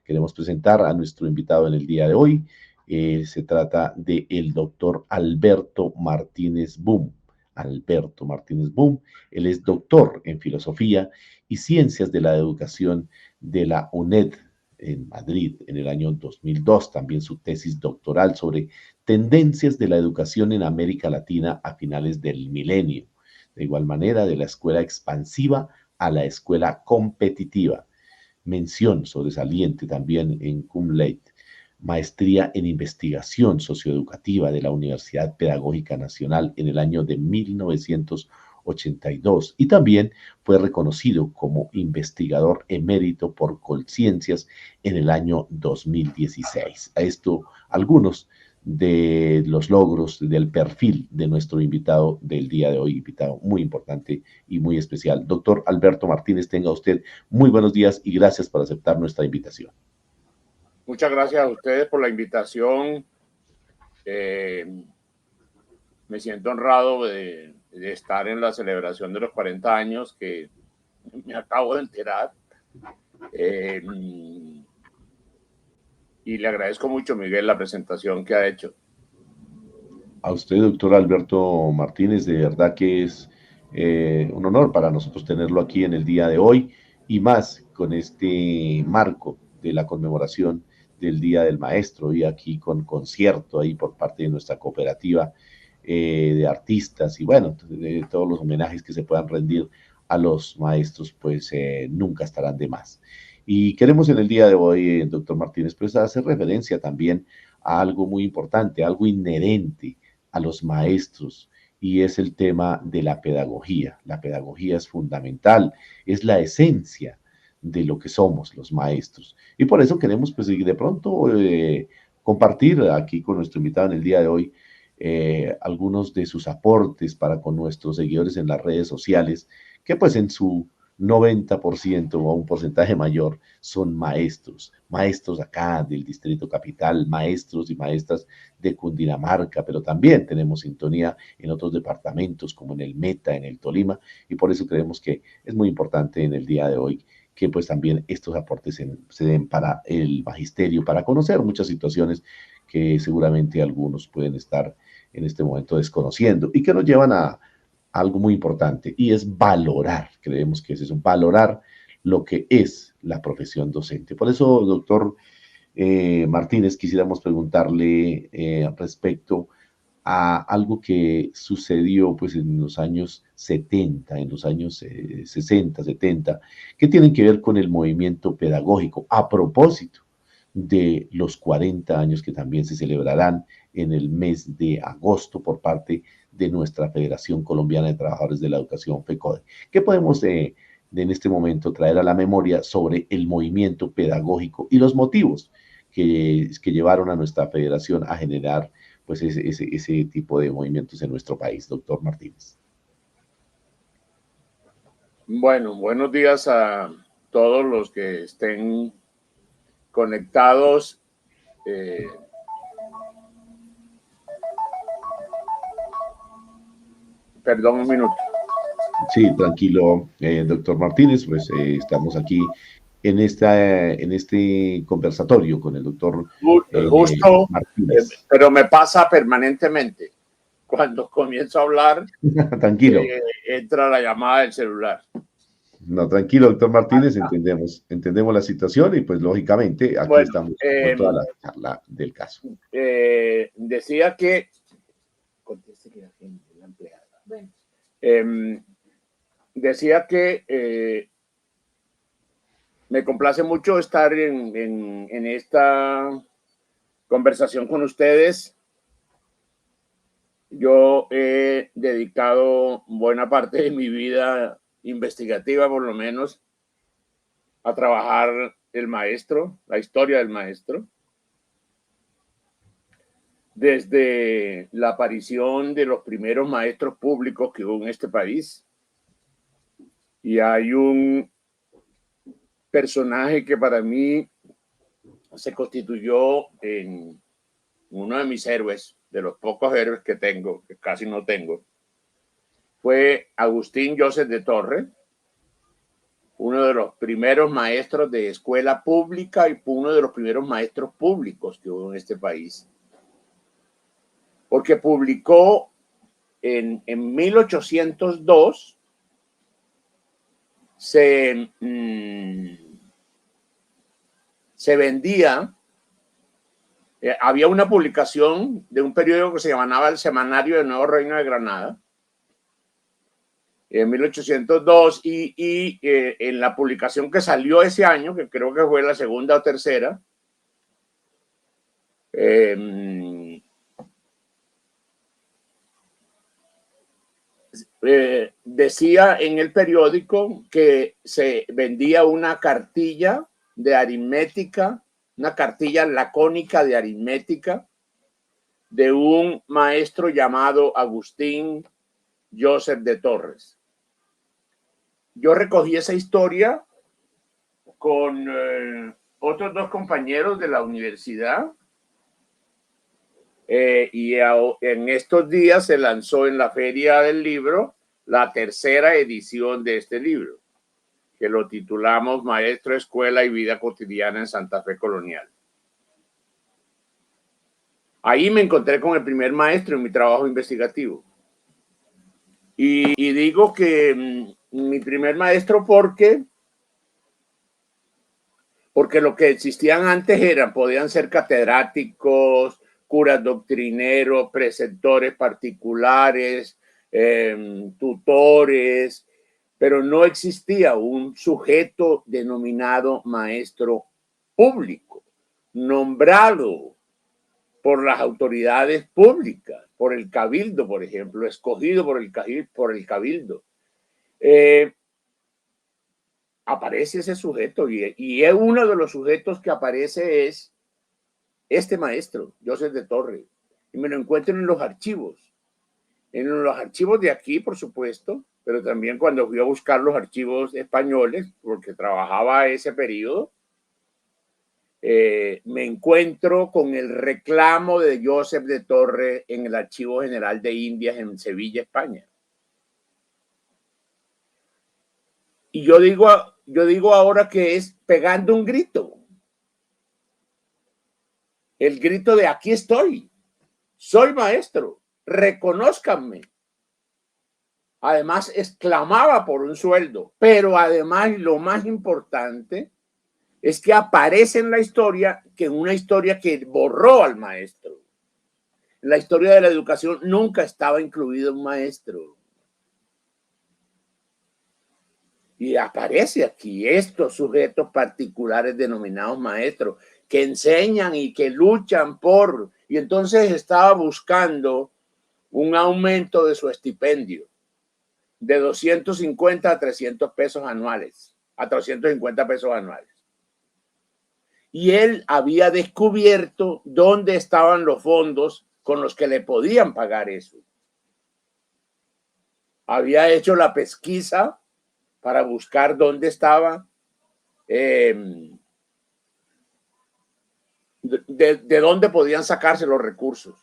Queremos presentar a nuestro invitado en el día de hoy. Se trata de el doctor Alberto Martínez Boom. Alberto Martínez Boom. Él es doctor en Filosofía y Ciencias de la Educación de la UNED en Madrid en el año 2002. También su tesis doctoral sobre tendencias de la educación en América Latina a finales del milenio. De igual manera, de la escuela expansiva a la escuela competitiva. Mención sobresaliente también en cum laude, maestría en investigación socioeducativa de la Universidad Pedagógica Nacional en el año de 1982 y también fue reconocido como investigador emérito por Colciencias en el año 2016. A esto algunos de los logros del perfil de nuestro invitado del día de hoy, invitado muy importante y muy especial. Doctor Alberto Martínez, tenga usted muy buenos días y gracias por aceptar nuestra invitación. Muchas gracias a ustedes por la invitación. Me siento honrado de estar en la celebración de los 40 años que me acabo de enterar. Y le agradezco mucho, Miguel, la presentación que ha hecho. A usted, doctor Alberto Martínez, de verdad que es un honor para nosotros tenerlo aquí en el día de hoy y más con este marco de la conmemoración del Día del Maestro y aquí con concierto ahí por parte de nuestra cooperativa de artistas y bueno, de todos los homenajes que se puedan rendir a los maestros, pues nunca estarán de más. Y queremos en el día de hoy, doctor Martínez, pues hacer referencia también a algo muy importante, algo inherente a los maestros y es el tema de la pedagogía. La pedagogía es fundamental, es la esencia de lo que somos los maestros. Y por eso queremos, pues, de pronto compartir aquí con nuestro invitado en el día de hoy algunos de sus aportes para con nuestros seguidores en las redes sociales, que pues en su 90% o un porcentaje mayor son maestros, maestros acá del Distrito Capital, maestros y maestras de Cundinamarca, pero también tenemos sintonía en otros departamentos como en el Meta, en el Tolima, y por eso creemos que es muy importante en el día de hoy que pues también estos aportes se den para el magisterio, para conocer muchas situaciones que seguramente algunos pueden estar en este momento desconociendo y que nos llevan a algo muy importante y es valorar, creemos que es eso, valorar lo que es la profesión docente. Por eso, doctor Martínez, quisiéramos preguntarle respecto a algo que sucedió pues en los años 70, en los años 60, 70, que tienen que ver con el movimiento pedagógico a propósito de los 40 años que también se celebrarán en el mes de agosto por parte de nuestra Federación Colombiana de Trabajadores de la Educación, FECODE. ¿Qué podemos en este momento traer a la memoria sobre el movimiento pedagógico y los motivos que llevaron a nuestra federación a generar pues ese tipo de movimientos en nuestro país, doctor Martínez? Bueno, buenos días a todos los que estén conectados. Perdón un minuto. Sí, tranquilo, doctor Martínez, pues estamos aquí en este conversatorio con el doctor Justo, Martínez. pero me pasa permanentemente. Cuando comienzo a hablar, Tranquilo. entra la llamada del celular. No, tranquilo, doctor Martínez, entendemos la situación y pues lógicamente aquí Bueno, estamos con toda la charla del caso. Decía que... Conteste que la gente, la empleada. Bueno. Decía que me complace mucho estar en esta conversación con ustedes. Yo he dedicado buena parte de mi vida investigativa, por lo menos, a trabajar el maestro, la historia del maestro, desde la aparición de los primeros maestros públicos que hubo en este país. Y hay un personaje que para mí se constituyó en uno de mis héroes, de los pocos héroes que tengo, que casi no tengo, fue Agustín Joseph de Torre, uno de los primeros maestros de escuela pública y uno de los primeros maestros públicos que hubo en este país. Porque publicó en 1802, se vendía, había una publicación de un periódico que se llamaba el Semanario del Nuevo Reino de Granada, en 1802, y en la publicación que salió ese año, que creo que fue la segunda o tercera, decía en el periódico que se vendía una cartilla de aritmética, una cartilla lacónica de aritmética de un maestro llamado Agustín Joseph de Torres. Yo recogí esa historia con otros dos compañeros de la universidad, y en estos días se lanzó en la Feria del Libro la tercera edición de este libro, que lo titulamos Maestro, Escuela y Vida Cotidiana en Santa Fe Colonial. Ahí me encontré con el primer maestro en mi trabajo investigativo. Y digo que mi primer maestro porque lo que existían antes podían ser catedráticos, curas doctrineros, preceptores particulares, tutores, pero no existía un sujeto denominado maestro público, nombrado por las autoridades públicas, por el cabildo, por ejemplo, escogido por el cabildo. Aparece ese sujeto, y es uno de los sujetos que aparece es este maestro, Joseph de Torres, y me lo encuentro en los archivos de aquí, por supuesto, pero también cuando fui a buscar los archivos españoles, porque trabajaba ese periodo, me encuentro con el reclamo de Joseph de Torres en el Archivo General de Indias en Sevilla, España. Y yo digo ahora que es pegando un grito. El grito de aquí estoy, soy maestro, reconózcanme. Además, exclamaba por un sueldo, pero además lo más importante es que aparece en la historia, que una historia que borró al maestro. En la historia de la educación nunca estaba incluido un maestro. Y aparece aquí estos sujetos particulares denominados maestros, que enseñan y que luchan por... Y entonces estaba buscando un aumento de su estipendio de 250 a 300 pesos anuales, a 350 pesos anuales. Y él había descubierto dónde estaban los fondos con los que le podían pagar eso. Había hecho la pesquisa para buscar dónde estaba, de dónde podían sacarse los recursos.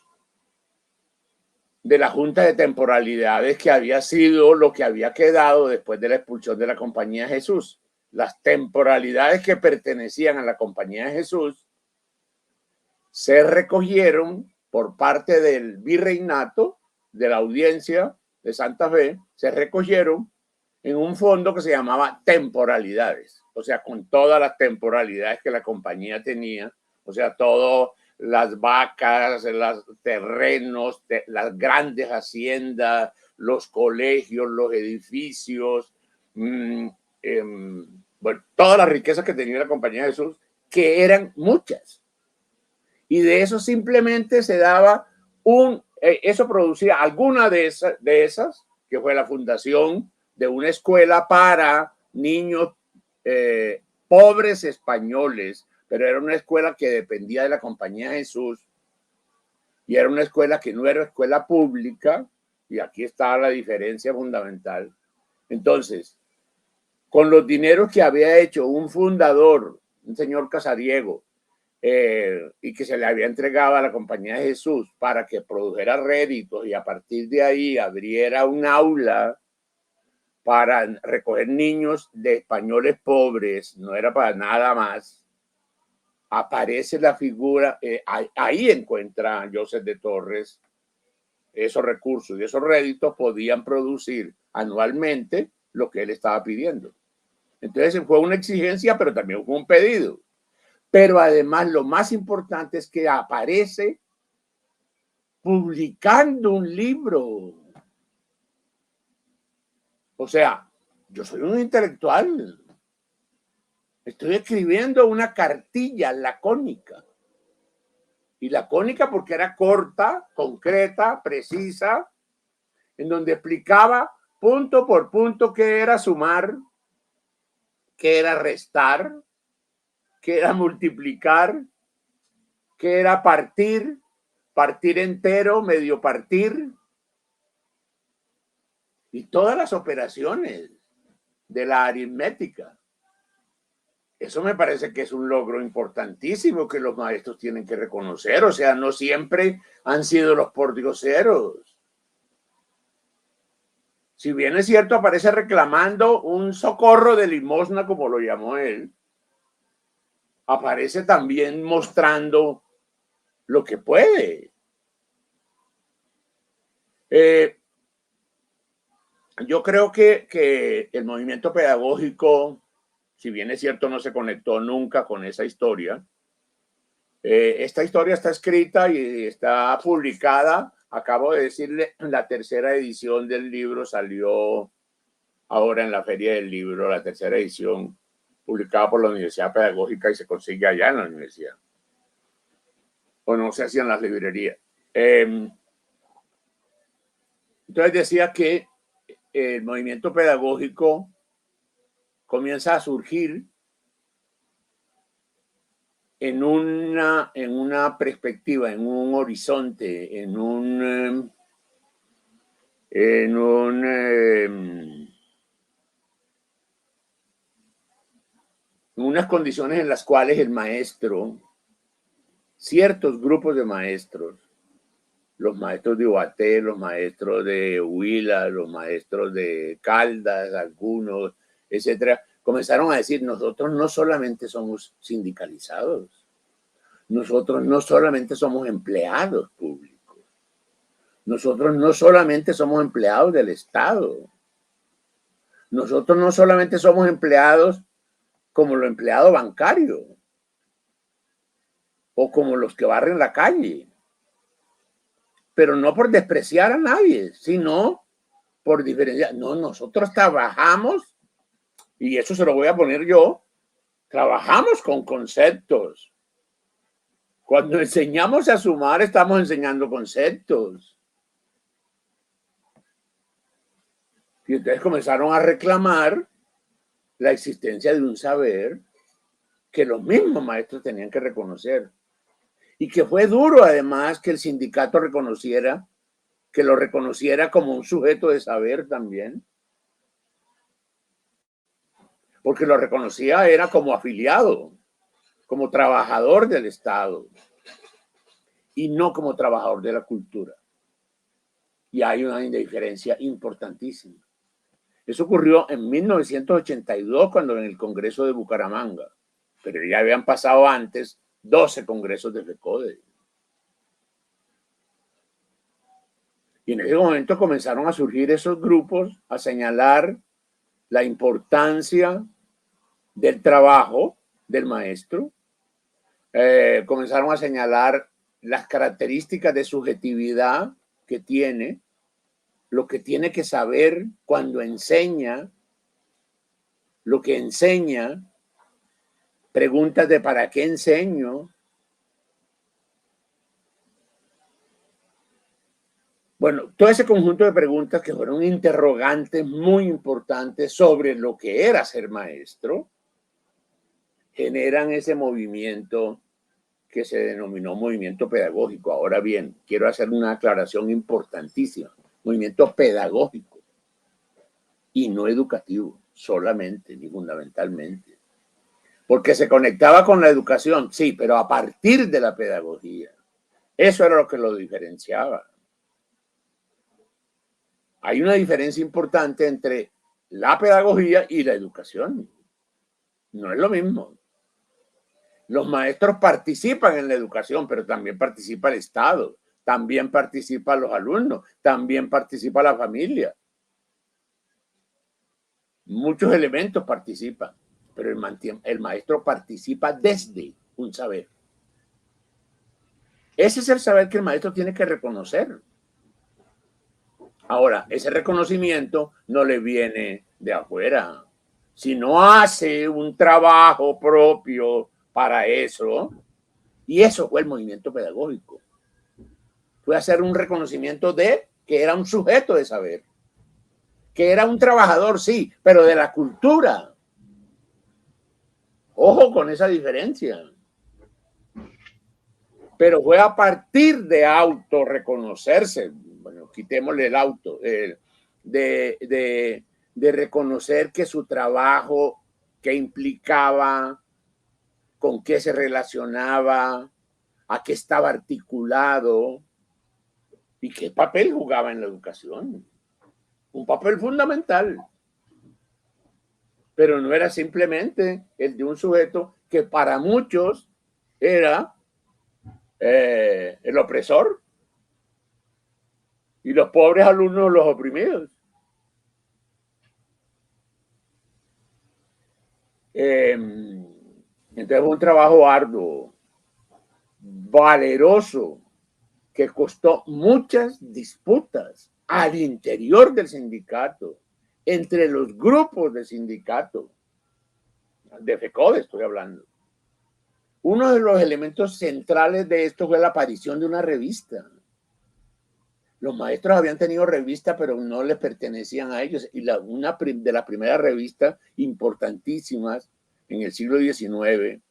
De la Junta de Temporalidades, que había sido lo que había quedado después de la expulsión de la Compañía de Jesús. Las temporalidades que pertenecían a la Compañía de Jesús se recogieron por parte del virreinato, de la Audiencia de Santa Fe, se recogieron en un fondo que se llamaba temporalidades, o sea, con todas las temporalidades que la compañía tenía, o sea, todas las vacas, los terrenos, las grandes haciendas, los colegios, los edificios, bueno, todas las riquezas que tenía la Compañía de Jesús, que eran muchas. Y de eso simplemente se daba eso producía alguna de esas, que fue la fundación de una escuela para niños pobres españoles, pero era una escuela que dependía de la Compañía de Jesús, y era una escuela que no era escuela pública, y aquí está la diferencia fundamental. Entonces, con los dineros que había hecho un fundador, un señor Casariego, y que se le había entregado a la Compañía de Jesús para que produjera réditos y a partir de ahí abriera un aula para recoger niños de españoles pobres, no era para nada más, aparece la figura, ahí encuentra Joseph de Torres esos recursos y esos réditos podían producir anualmente lo que él estaba pidiendo. Entonces fue una exigencia, pero también fue un pedido. Pero además lo más importante es que aparece publicando un libro. O sea, yo soy un intelectual. Estoy escribiendo una cartilla lacónica. Y lacónica porque era corta, concreta, precisa, en donde explicaba punto por punto qué era sumar, qué era restar, qué era multiplicar, qué era partir, partir entero, medio partir, y todas las operaciones de la aritmética. Eso me parece que es un logro importantísimo que los maestros tienen que reconocer. O sea, no siempre han sido los pordioseros. Si bien es cierto, aparece reclamando un socorro de limosna, como lo llamó él, aparece también mostrando lo que puede. Yo creo que el movimiento pedagógico, si bien es cierto, no se conectó nunca con esa historia. Esta historia está escrita y está publicada. Acabo de decirle, la tercera edición del libro salió ahora en la Feria del Libro, la tercera edición, publicada por la Universidad Pedagógica y se consigue allá en la universidad. O no se hacía en las librerías. Entonces decía que el movimiento pedagógico comienza a surgir en una perspectiva, en un horizonte, en unas condiciones en las cuales el maestro, ciertos grupos de maestros, los maestros de Ubaté, los maestros de Huila, los maestros de Caldas, algunos, etcétera, comenzaron a decir, nosotros no solamente somos sindicalizados, nosotros no solamente somos empleados públicos, nosotros no solamente somos empleados del Estado, nosotros no solamente somos empleados como los empleados bancarios o como los que barren la calle, pero no por despreciar a nadie, sino por diferenciar. No, nosotros trabajamos, y eso se lo voy a poner yo, trabajamos con conceptos. Cuando enseñamos a sumar, estamos enseñando conceptos. Y entonces comenzaron a reclamar la existencia de un saber que los mismos maestros tenían que reconocer. Y que fue duro, además, que el sindicato reconociera, que lo reconociera como un sujeto de saber también. Porque lo reconocía era como afiliado, como trabajador del Estado y no como trabajador de la cultura. Y hay una diferencia importantísima. Eso ocurrió en 1982 cuando en el Congreso de Bucaramanga, pero ya habían pasado antes 12 congresos de FECODE. Y en ese momento comenzaron a surgir esos grupos a señalar la importancia del trabajo del maestro. Comenzaron a señalar las características de subjetividad que tiene, lo que tiene que saber cuando enseña, lo que enseña, preguntas de ¿para qué enseño? Bueno, todo ese conjunto de preguntas que fueron interrogantes muy importantes sobre lo que era ser maestro, generan ese movimiento que se denominó movimiento pedagógico. Ahora bien, quiero hacer una aclaración importantísima. Movimiento pedagógico y no educativo solamente ni fundamentalmente. Porque se conectaba con la educación, sí, pero a partir de la pedagogía. Eso era lo que lo diferenciaba. Hay una diferencia importante entre la pedagogía y la educación. No es lo mismo. Los maestros participan en la educación, pero también participa el Estado, también participan los alumnos, también participa la familia. Muchos elementos participan, pero el maestro participa desde un saber. Ese es el saber que el maestro tiene que reconocer. Ahora, ese reconocimiento no le viene de afuera. Si no hace un trabajo propio para eso, y eso fue el movimiento pedagógico, fue hacer un reconocimiento de que era un sujeto de saber, que era un trabajador, sí, pero de la cultura. Ojo con esa diferencia. Pero fue a partir de autorreconocerse, bueno, quitémosle el auto, de reconocer que su trabajo, qué implicaba, con qué se relacionaba, a qué estaba articulado y qué papel jugaba en la educación. Un papel fundamental. Pero no era simplemente el de un sujeto que para muchos era el opresor y los pobres alumnos los oprimidos. Entonces fue un trabajo arduo, valeroso, que costó muchas disputas al interior del sindicato, entre los grupos del sindicato, de FECODE estoy hablando. Uno de los elementos centrales de esto fue la aparición de una revista. Los maestros habían tenido revista, pero no les pertenecían a ellos. Y una de las primeras revistas importantísimas en el siglo XIX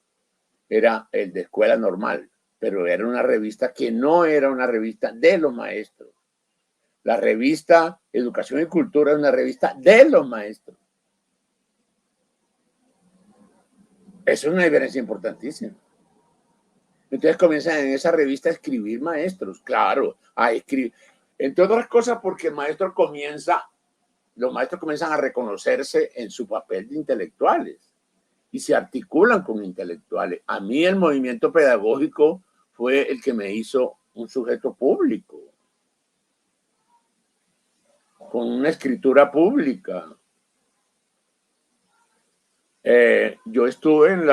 era el de Escuela Normal, pero era una revista que no era una revista de los maestros. La revista Educación y Cultura es una revista de los maestros. Eso es una diferencia importantísima. Entonces comienzan en esa revista a escribir maestros, claro, a escribir. Entre otras cosas porque los maestros comienzan a reconocerse en su papel de intelectuales y se articulan con intelectuales. A mí el movimiento pedagógico fue el que me hizo un sujeto público, con una escritura pública. Yo estuve en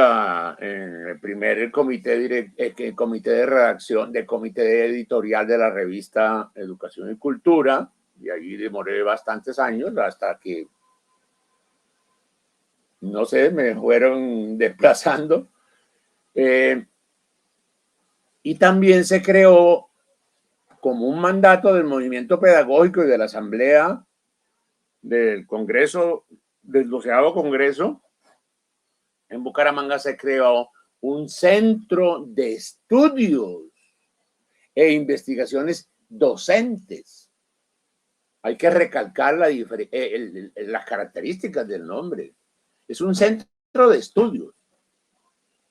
el primer comité de redacción, comité editorial de la revista Educación y Cultura, y ahí demoré bastantes años hasta que, no sé, me fueron desplazando. Y también se creó como un mandato del movimiento pedagógico y de la Asamblea del Congreso, del 12º Congreso. En Bucaramanga se creó un centro de estudios e investigaciones docentes. Hay que recalcar las características del nombre. Es un centro de estudios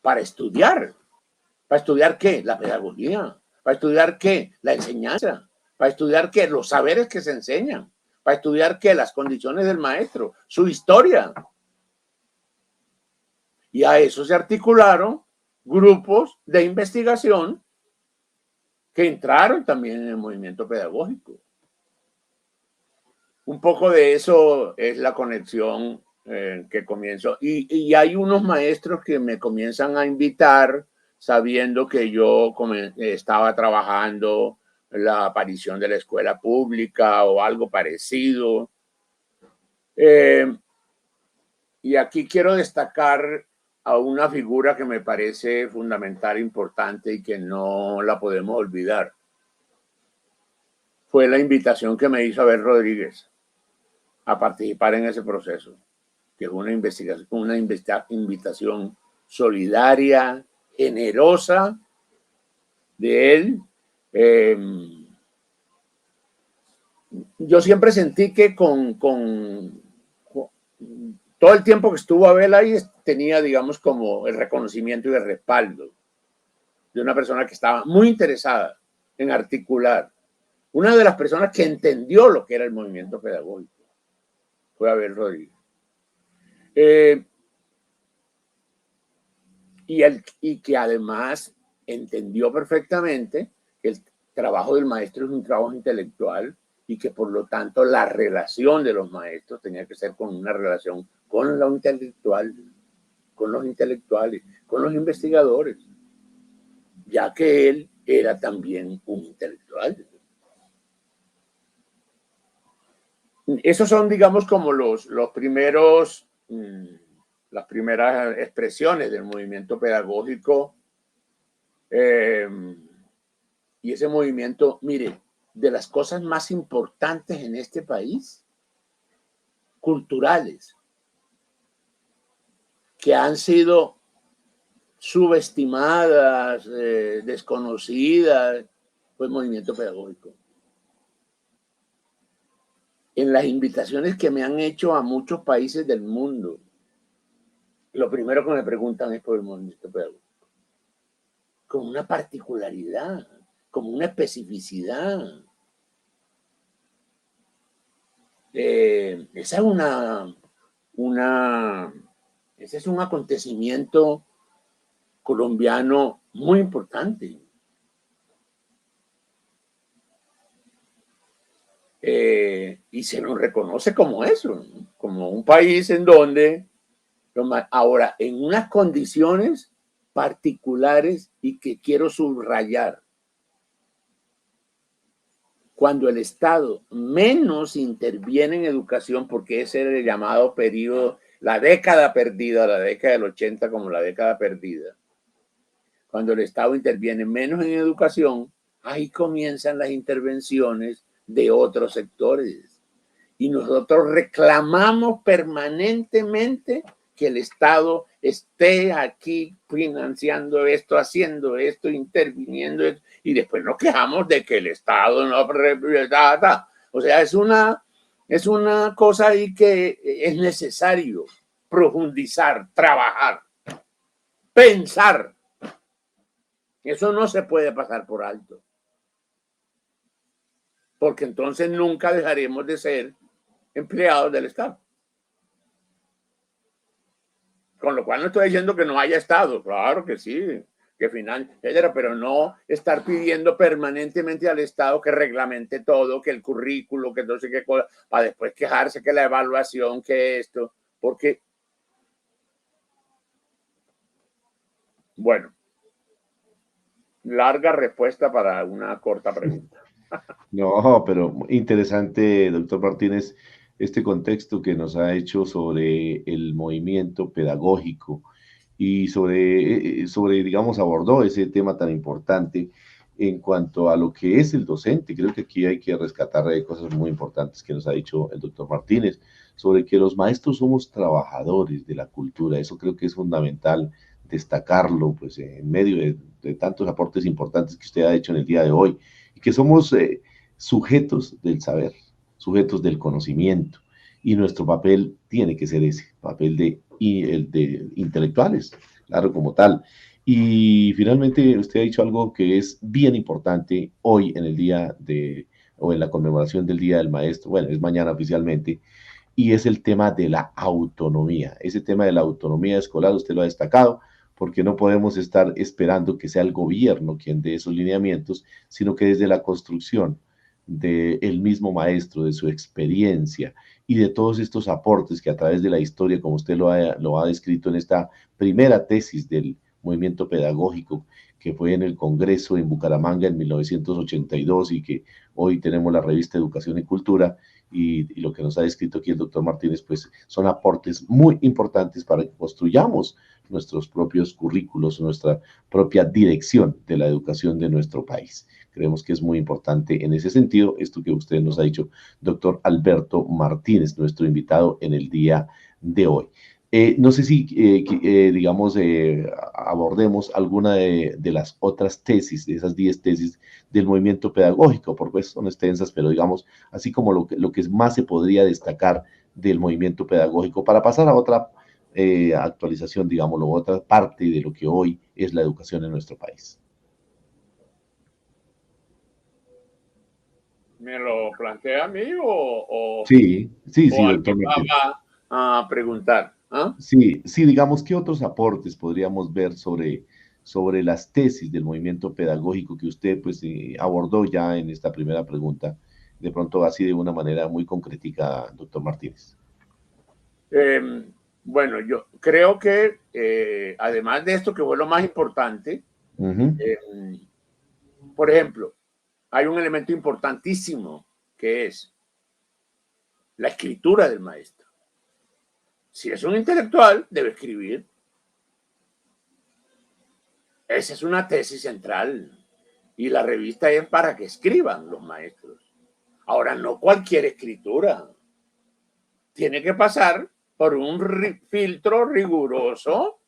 para estudiar. ¿Para estudiar qué? La pedagogía. ¿Para estudiar qué? La enseñanza. ¿Para estudiar qué? Los saberes que se enseñan. ¿Para estudiar qué? Las condiciones del maestro, su historia. Y a eso se articularon grupos de investigación que entraron también en el movimiento pedagógico. Un poco de eso es la conexión que comienzo. Y hay unos maestros que me comienzan a invitar sabiendo que yo estaba trabajando en la aparición de la escuela pública o algo parecido. Y aquí quiero destacar a una figura que me parece fundamental, importante y que no la podemos olvidar. Fue la invitación que me hizo Abel Rodríguez a participar en ese proceso, que es una invitación solidaria, generosa de él. Yo siempre sentí que con todo el tiempo que estuvo Abel ahí tenía, digamos, como el reconocimiento y el respaldo de una persona que estaba muy interesada en articular. Una de las personas que entendió lo que era el movimiento pedagógico. Fue Abel Rodríguez. Y que además entendió perfectamente que el trabajo del maestro es un trabajo intelectual y que por lo tanto la relación de los maestros tenía que ser con una relación con lo intelectual, con los intelectuales, con los investigadores, ya que él era también un intelectual. Esos son, digamos, como los primeros, las primeras expresiones del movimiento pedagógico. Y ese movimiento, mire, de las cosas más importantes en este país, culturales, que han sido subestimadas, desconocidas, fue el movimiento pedagógico. En las invitaciones que me han hecho a muchos países del mundo, lo primero que me preguntan es por el movimiento pedagógico, con una particularidad, como una especificidad. Ese es un acontecimiento colombiano muy importante. Y se nos reconoce como eso, ¿no? Como un país en donde, ahora, en unas condiciones particulares y que quiero subrayar, cuando el Estado menos interviene en educación, porque ese era el llamado periodo, la década perdida, la década del 80 como la década perdida, cuando el Estado interviene menos en educación, ahí comienzan las intervenciones de otros sectores. Y nosotros reclamamos permanentemente que el Estado esté aquí financiando esto, haciendo esto, interviniendo esto, y después nos quejamos de que el Estado no... O sea, es una cosa ahí que es necesario profundizar, trabajar, pensar. Eso no se puede pasar por alto, porque entonces nunca dejaremos de ser empleados del Estado. Con lo cual no estoy diciendo que no haya Estado, claro que sí, que etcétera, pero no estar pidiendo permanentemente al Estado que reglamente todo, que el currículo, que no sé qué cosa, para después quejarse que la evaluación, que esto, porque, bueno, larga respuesta para una corta pregunta. No, pero interesante, doctor Martínez, este contexto que nos ha hecho sobre el movimiento pedagógico y digamos, abordó ese tema tan importante en cuanto a lo que es el docente. Creo que aquí hay que rescatar cosas muy importantes que nos ha dicho el doctor Martínez sobre que los maestros somos trabajadores de la cultura. Eso creo que es fundamental destacarlo, pues, en medio de tantos aportes importantes que usted ha hecho en el día de hoy y que somos sujetos del saber, sujetos del conocimiento. Y nuestro papel tiene que ser ese, papel el de intelectuales, claro, como tal. Y finalmente usted ha dicho algo que es bien importante hoy en el día o en la conmemoración del Día del Maestro, bueno, es mañana oficialmente, y es el tema de la autonomía. Ese tema de la autonomía escolar, usted lo ha destacado, porque no podemos estar esperando que sea el gobierno quien dé esos lineamientos, sino que desde la construcción del mismo maestro, de su experiencia y de todos estos aportes que a través de la historia, como usted lo ha descrito en esta primera tesis del movimiento pedagógico, que fue en el Congreso en Bucaramanga en 1982 y que hoy tenemos la revista Educación y Cultura, y lo que nos ha descrito aquí el doctor Martínez, pues son aportes muy importantes para que construyamos nuestros propios currículos, nuestra propia dirección de la educación de nuestro país. Creemos que es muy importante en ese sentido esto que usted nos ha dicho, doctor Alberto Martínez, nuestro invitado en el día de hoy. No sé si, digamos, abordemos alguna de las otras tesis, de esas 10 tesis del movimiento pedagógico, porque son extensas, pero digamos, así como lo que más se podría destacar del movimiento pedagógico, para pasar a otra actualización, digámoslo, otra parte de lo que hoy es la educación en nuestro país. ¿Me lo plantea a mí Sí, sí, sí, o doctor alguien Martínez. va a preguntar? ¿Ah? Sí, sí, digamos, ¿qué otros aportes podríamos ver sobre las tesis del movimiento pedagógico que usted pues abordó ya en esta primera pregunta? De pronto así de una manera muy concretica, doctor Martínez. Bueno, yo creo que además de esto que fue lo más importante, Ujú. por ejemplo, hay un elemento importantísimo que es la escritura del maestro. Si es un intelectual, debe escribir. Esa es una tesis central. Y la revista es para que escriban los maestros. Ahora, no cualquier escritura. Tiene que pasar por un filtro riguroso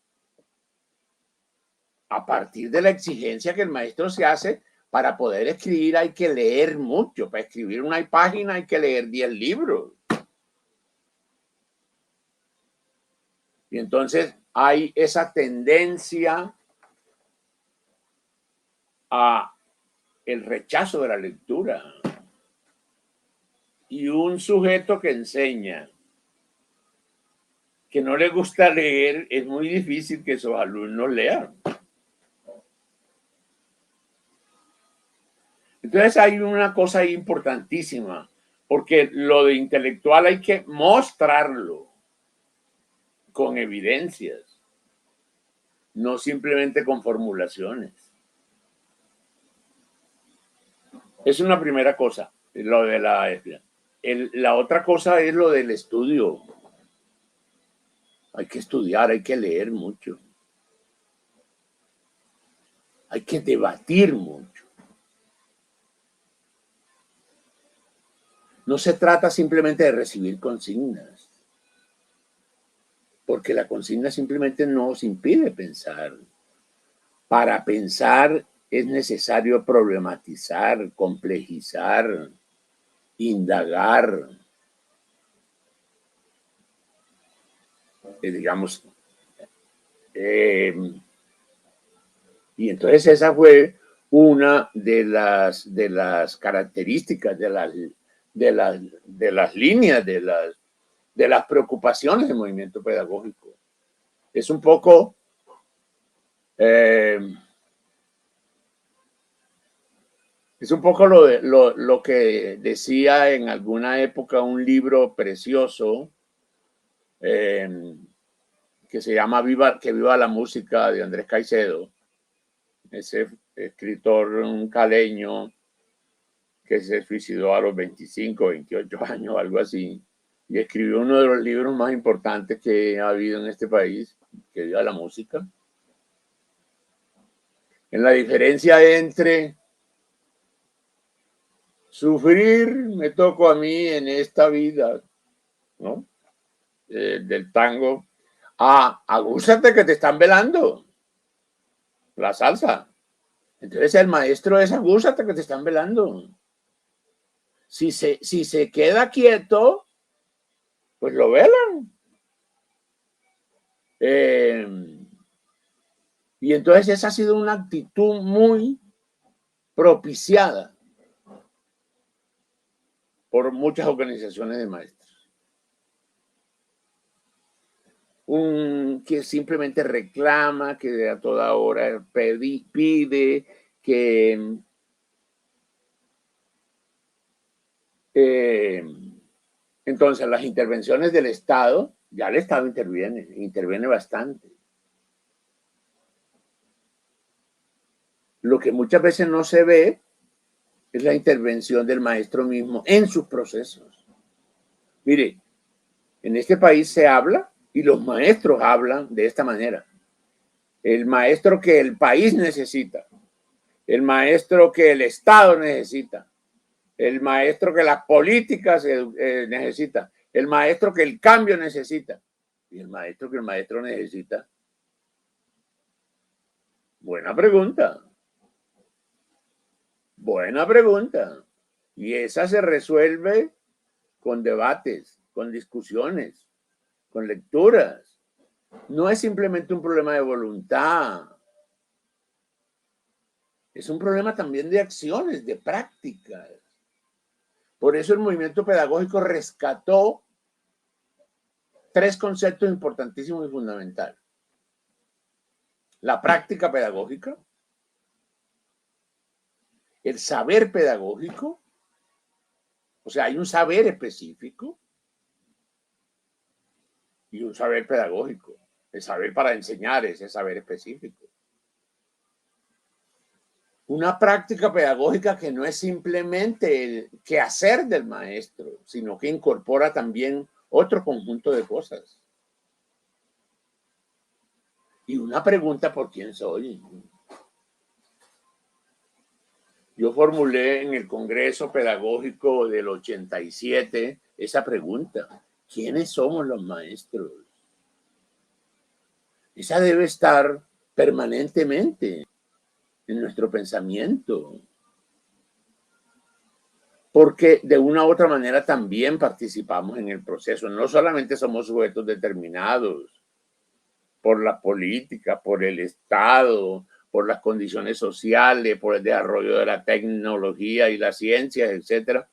a partir de la exigencia que el maestro se hace. Para poder escribir hay que leer mucho. Para escribir una página hay que leer 10 libros. Y entonces hay esa tendencia a el rechazo de la lectura. Y un sujeto que enseña que no le gusta leer, es muy difícil que sus alumnos lean. Entonces hay una cosa importantísima, porque lo de intelectual hay que mostrarlo con evidencias, no simplemente con formulaciones. Es una primera cosa, lo de la otra cosa es lo del estudio. Hay que estudiar, hay que leer mucho. Hay que debatir mucho. No se trata simplemente de recibir consignas, porque la consigna simplemente nos impide pensar. Para pensar es necesario problematizar, complejizar, indagar, digamos. Eh, y entonces esa fue una de las características de las líneas, de las preocupaciones del movimiento pedagógico. Es un poco es un poco lo que decía en alguna época un libro precioso que se llama Que viva la música, de Andrés Caicedo, ese escritor un caleño que se suicidó a los 25, 28 años, algo así, y escribió uno de los libros más importantes que ha habido en este país, Que viva la música. En la diferencia entre sufrir me tocó a mí en esta vida, ¿no? Del tango, agúzate que te están velando, la salsa. Entonces el maestro es agúzate que te están velando. Si se queda quieto, pues lo velan. Y entonces esa ha sido una actitud muy propiciada por muchas organizaciones de maestros. Que simplemente reclama, que a toda hora pide, que entonces las intervenciones del Estado, ya el Estado interviene bastante. Lo que muchas veces no se ve es la intervención del maestro mismo en sus procesos. Mire, en este país se habla y los maestros hablan de esta manera. El maestro que el país necesita, el maestro que el Estado necesita, el maestro que las políticas necesita, el maestro que el cambio necesita y el maestro que el maestro necesita. Buena pregunta. Buena pregunta. Y esa se resuelve con debates, con discusiones, con lecturas. No es simplemente un problema de voluntad. Es un problema también de acciones, de prácticas. Por eso el movimiento pedagógico rescató tres conceptos importantísimos y fundamentales. La práctica pedagógica, el saber pedagógico, o sea, hay un saber específico y un saber pedagógico. El saber para enseñar es el saber específico. Una práctica pedagógica que no es simplemente el quehacer del maestro, sino que incorpora también otro conjunto de cosas. Y una pregunta: ¿por quién soy? Yo formulé en el Congreso Pedagógico del 87 esa pregunta: ¿quiénes somos los maestros? Esa debe estar permanentemente en nuestro pensamiento, porque de una u otra manera también participamos en el proceso. No solamente somos sujetos determinados por la política, por el Estado, por las condiciones sociales, por el desarrollo de la tecnología y las ciencias, etcétera.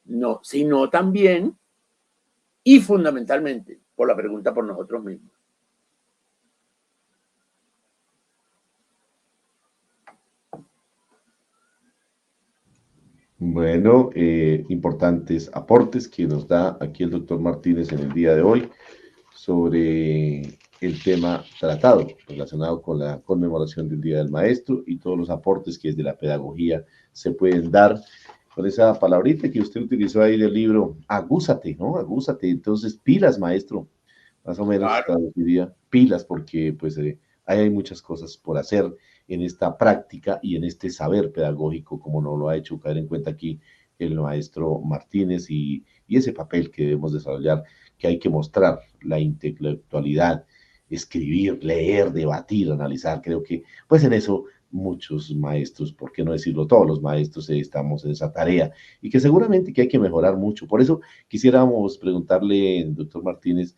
No, sino también y fundamentalmente por la pregunta por nosotros mismos. Bueno, importantes aportes que nos da aquí el doctor Martínez en el día de hoy sobre el tema tratado relacionado con la conmemoración del Día del Maestro y todos los aportes que desde la pedagogía se pueden dar con esa palabrita que usted utilizó ahí del libro, agúzate, ¿no? Agúzate. Entonces, pilas, maestro, más o menos Claro. traduciría pilas, porque pues ahí hay muchas cosas por hacer en esta práctica y en este saber pedagógico, como nos lo ha hecho caer en cuenta aquí el maestro Martínez y ese papel que debemos desarrollar, que hay que mostrar la intelectualidad, escribir, leer, debatir, analizar. Creo que pues en eso muchos maestros, por qué no decirlo, todos los maestros estamos en esa tarea y que seguramente que hay que mejorar mucho. Por eso quisiéramos preguntarle, doctor Martínez,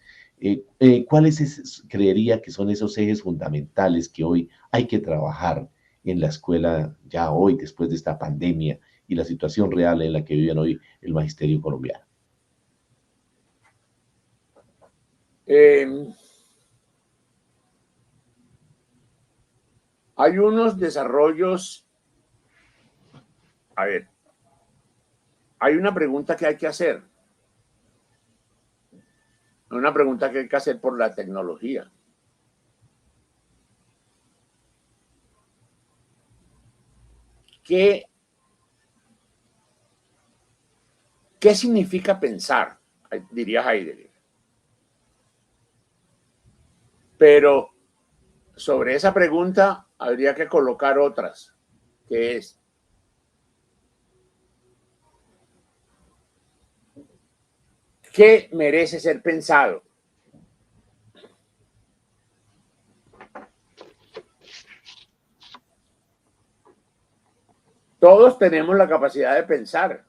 ¿cuáles creería que son esos ejes fundamentales que hoy hay que trabajar en la escuela ya hoy, después de esta pandemia y la situación real en la que viven hoy el magisterio colombiano? Hay unos desarrollos, a ver, hay una pregunta que hay que hacer, una pregunta que hay que hacer por la tecnología. ¿Qué significa pensar? Diría Heidegger. Pero sobre esa pregunta habría que colocar otras, que es: ¿qué merece ser pensado? Todos tenemos la capacidad de pensar.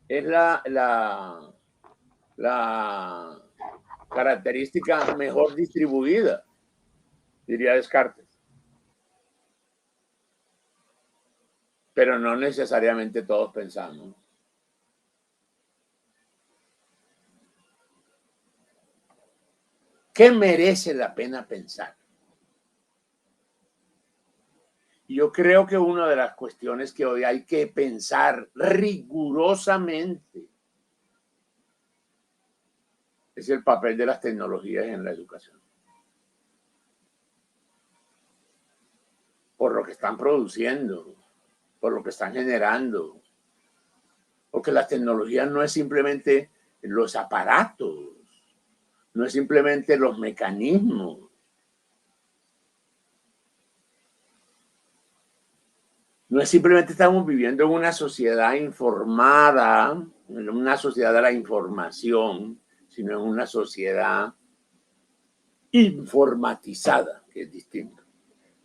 Es la característica mejor distribuida, diría Descartes. Pero no necesariamente todos pensamos. ¿Qué merece la pena pensar? Yo creo que una de las cuestiones que hoy hay que pensar rigurosamente es el papel de las tecnologías en la educación. Por lo que están produciendo, por lo que están generando. Porque las tecnologías no es simplemente los aparatos, no es simplemente los mecanismos. No es simplemente estamos viviendo en una sociedad informada, en una sociedad de la información, sino en una sociedad informatizada, que es distinto.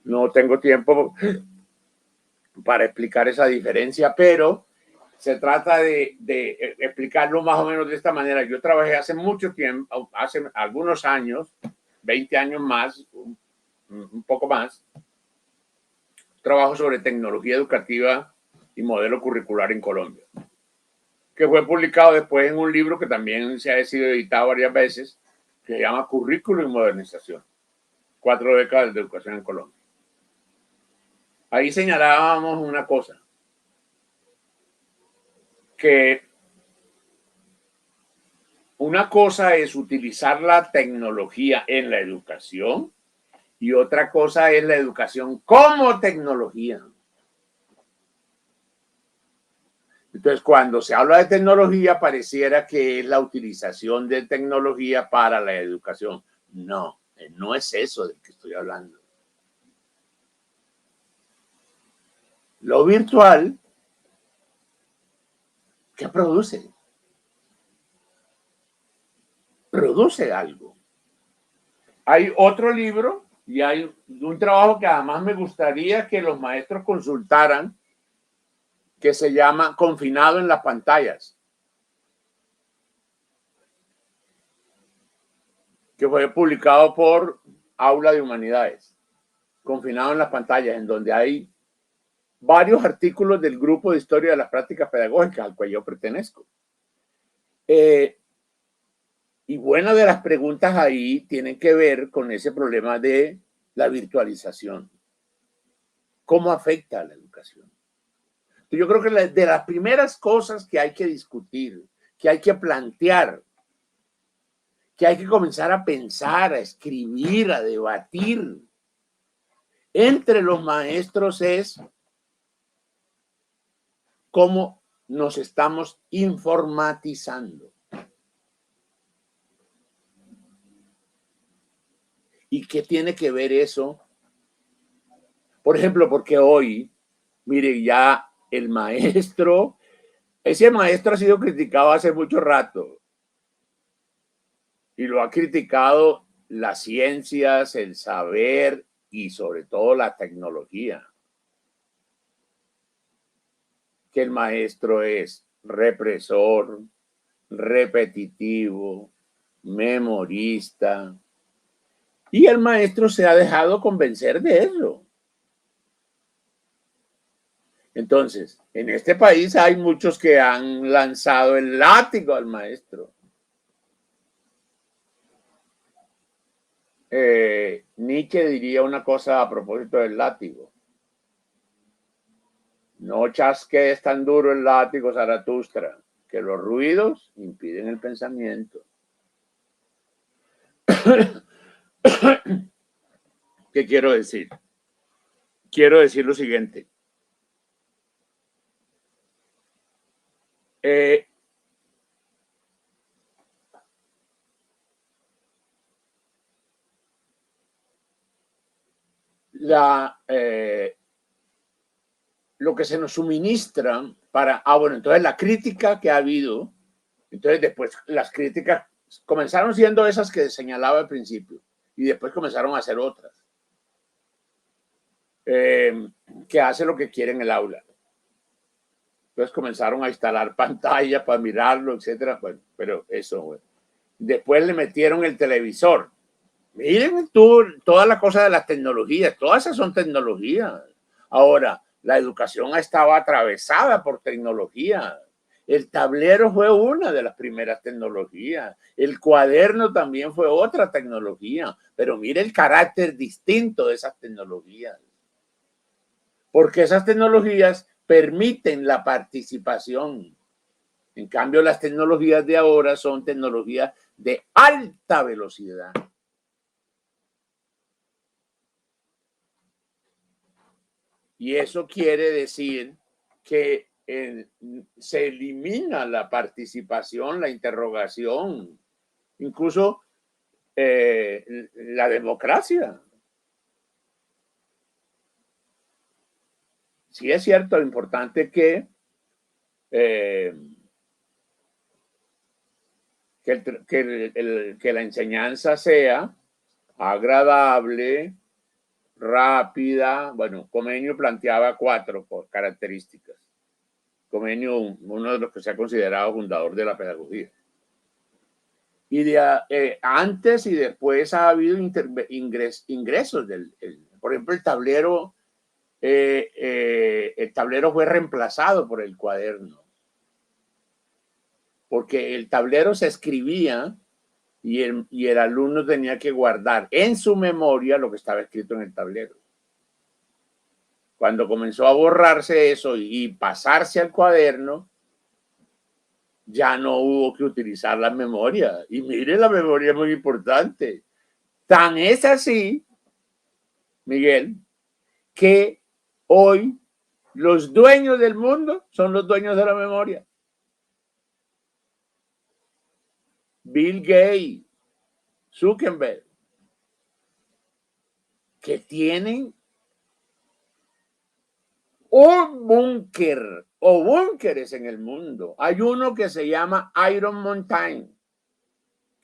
No tengo tiempo para explicar esa diferencia, pero se trata de explicarlo más o menos de esta manera. Yo trabajé hace mucho tiempo, hace algunos años, 20 años más, un poco más, trabajo sobre tecnología educativa y modelo curricular en Colombia, que fue publicado después en un libro que también se ha sido editado varias veces, que se llama Currículo y Modernización, 4 décadas de educación en Colombia. Ahí señalábamos una cosa, que una cosa es utilizar la tecnología en la educación y otra cosa es la educación como tecnología. Entonces, cuando se habla de tecnología, pareciera que es la utilización de tecnología para la educación. No, no es eso del que estoy hablando. Lo virtual, ¿qué produce? Produce algo. Hay otro libro y hay un trabajo que además me gustaría que los maestros consultaran, que se llama Confinado en las pantallas, que fue publicado por Aula de Humanidades. Confinado en las pantallas, en donde hay varios artículos del grupo de historia de las prácticas pedagógicas al cual yo pertenezco. Y buena de las preguntas ahí tienen que ver con ese problema de la virtualización. ¿Cómo afecta a la educación? Yo creo que de las primeras cosas que hay que discutir, que hay que plantear, que hay que comenzar a pensar, a escribir, a debatir entre los maestros es cómo nos estamos informatizando. ¿Y qué tiene que ver eso? Por ejemplo, porque hoy, mire, ya el maestro, ese maestro ha sido criticado hace mucho rato y lo ha criticado las ciencias, el saber y sobre todo la tecnología. Que el maestro es represor, repetitivo, memorista, y el maestro se ha dejado convencer de eso. Entonces, en este país hay muchos que han lanzado el látigo al maestro. Nietzsche diría una cosa a propósito del látigo. No chasquees tan duro el látigo, Zaratustra, que los ruidos impiden el pensamiento. ¿Qué quiero decir? Quiero decir lo siguiente. Lo que se nos suministra para... bueno, entonces la crítica que ha habido, entonces después las críticas comenzaron siendo esas que señalaba al principio y después comenzaron a hacer otras. Que hace lo que quiere en el aula. Entonces comenzaron a instalar pantallas para mirarlo, etcétera. Bueno, pero eso, bueno. Después le metieron el televisor. Miren tú, toda la cosa de las tecnologías, todas esas son tecnologías. Ahora, la educación estaba atravesada por tecnología. El tablero fue una de las primeras tecnologías. El cuaderno también fue otra tecnología. Pero mire el carácter distinto de esas tecnologías. Porque esas tecnologías permiten la participación. En cambio, las tecnologías de ahora son tecnologías de alta velocidad. Y eso quiere decir que se elimina la participación, la interrogación, incluso la democracia. Sí es cierto, importante que la enseñanza sea agradable, rápida. Bueno, Comenius planteaba 4 características. Comenius, uno de los que se ha considerado fundador de la pedagogía. Y antes y después ha habido ingresos. Por ejemplo, el tablero el tablero fue reemplazado por el cuaderno, porque el tablero se escribía y el alumno tenía que guardar en su memoria lo que estaba escrito en el tablero. Cuando comenzó a borrarse eso y pasarse al cuaderno, ya no hubo que utilizar la memoria. Y mire, la memoria es muy importante. Tan es así, Miguel, que hoy los dueños del mundo son los dueños de la memoria. Bill Gates, Zuckerberg, que tienen un búnker o búnkeres en el mundo. Hay uno que se llama Iron Mountain,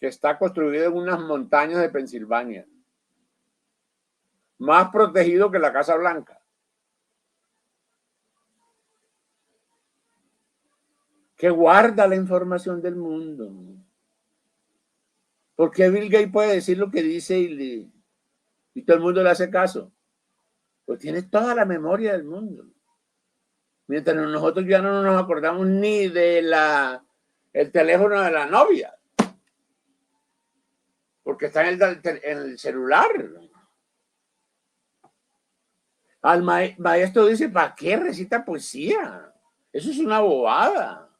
que está construido en unas montañas de Pensilvania, más protegido que la Casa Blanca, que guarda la información del mundo. ¿Por qué Bill Gates puede decir lo que dice y todo el mundo le hace caso? Pues tiene toda la memoria del mundo. Mientras nosotros ya no nos acordamos ni de el teléfono de la novia, porque está en el celular. Al maestro dice, ¿para qué recita poesía? Eso es una bobada.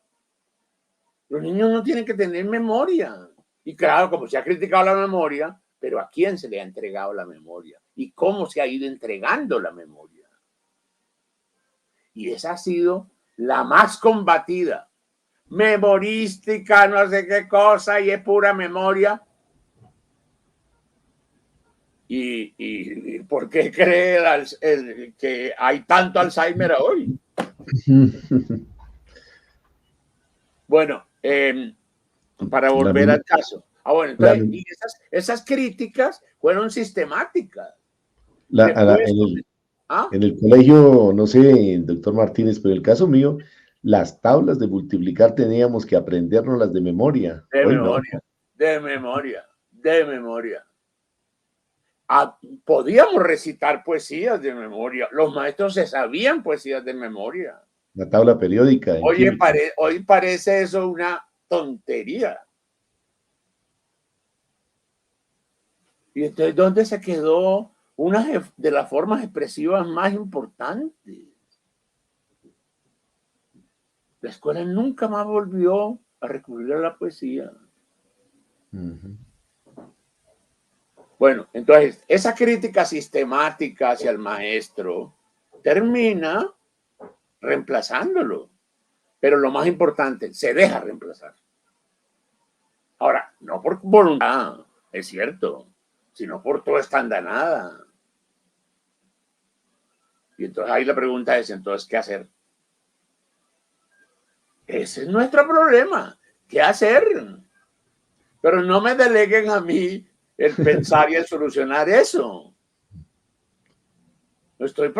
Los niños no tienen que tener memoria. Y claro, como se ha criticado la memoria, pero ¿a quién se le ha entregado la memoria? ¿Y cómo se ha ido entregando la memoria? Y esa ha sido la más combatida. Memorística, no sé qué cosa, y es pura memoria. ¿Y por qué cree que hay tanto Alzheimer hoy? Bueno, para volver al caso. Bueno, entonces, y esas críticas fueron sistemáticas. En el colegio, no sé, doctor Martínez, pero en el caso mío, las tablas de multiplicar teníamos que aprendernos de memoria. De memoria, de memoria, de memoria. Podíamos recitar poesías de memoria. Los maestros se sabían poesías de memoria. La tabla periódica. Oye, hoy parece eso una tontería. Y entonces, ¿dónde se quedó una de las formas expresivas más importantes? La escuela nunca más volvió a recurrir a la poesía. Bueno, entonces, esa crítica sistemática hacia el maestro termina reemplazándolo. Pero lo más importante, se deja reemplazar. Ahora, no por voluntad, es cierto, sino por toda esta andanada. Y entonces ahí la pregunta es, entonces, ¿qué hacer? Ese es nuestro problema. ¿Qué hacer? Pero no me deleguen a mí el pensar y el solucionar eso. Estoy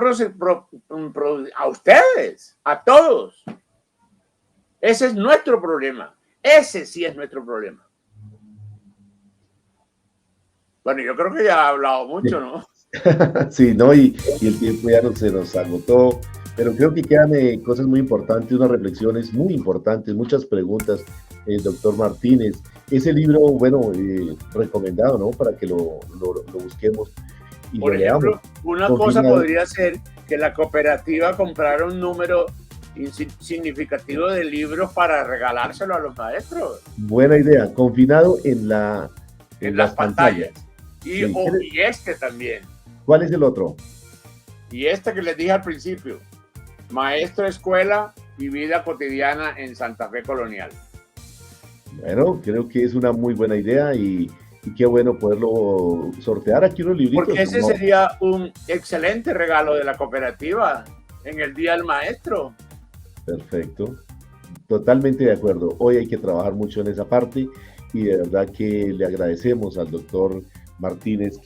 a ustedes, a todos. Ese es nuestro problema. Ese sí es nuestro problema. Bueno, yo creo que ya he hablado mucho, ¿no? Sí, ¿no? Y el tiempo ya se nos agotó, pero creo que quedan cosas muy importantes, unas reflexiones muy importantes, muchas preguntas, doctor Martínez. Ese libro, bueno, recomendado, ¿no? Para que lo busquemos y por lo ejemplo, leamos. Una cosa podría ser que la cooperativa comprara un número significativo de libros para regalárselo a los maestros. Buena idea, confinado en las pantallas. Y este también. ¿Cuál es el otro? Y este que les dije al principio, Maestro, Escuela y Vida Cotidiana en Santa Fe Colonial. Bueno, creo que es una muy buena idea y qué bueno poderlo sortear aquí unos libritos. Porque ese sería un excelente regalo de la cooperativa en el Día del Maestro. Perfecto, totalmente de acuerdo. Hoy hay que trabajar mucho en esa parte y de verdad que le agradecemos al doctor Martínez,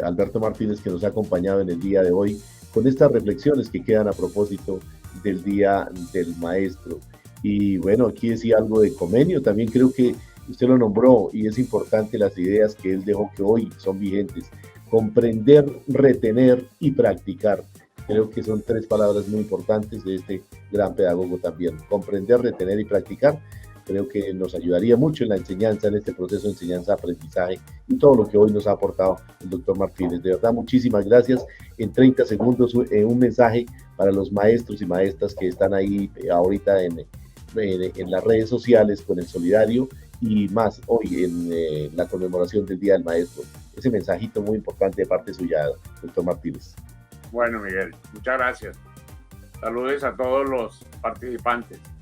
Alberto Martínez, que nos ha acompañado en el día de hoy con estas reflexiones que quedan a propósito del Día del Maestro. Y bueno, aquí decía algo de Comenio, también creo que usted lo nombró y es importante las ideas que él dejó que hoy son vigentes. Comprender, retener y practicar. Creo que son tres palabras muy importantes de este gran pedagogo también. Comprender, retener y practicar. Creo que nos ayudaría mucho en la enseñanza, en este proceso de enseñanza-aprendizaje y todo lo que hoy nos ha aportado el doctor Martínez. De verdad, muchísimas gracias. En 30 segundos, un mensaje para los maestros y maestras que están ahí ahorita en las redes sociales con el Solidario y más hoy en la conmemoración del Día del Maestro. Ese mensajito muy importante de parte suya, doctor Martínez. Bueno, Miguel, muchas gracias. Saludos a todos los participantes.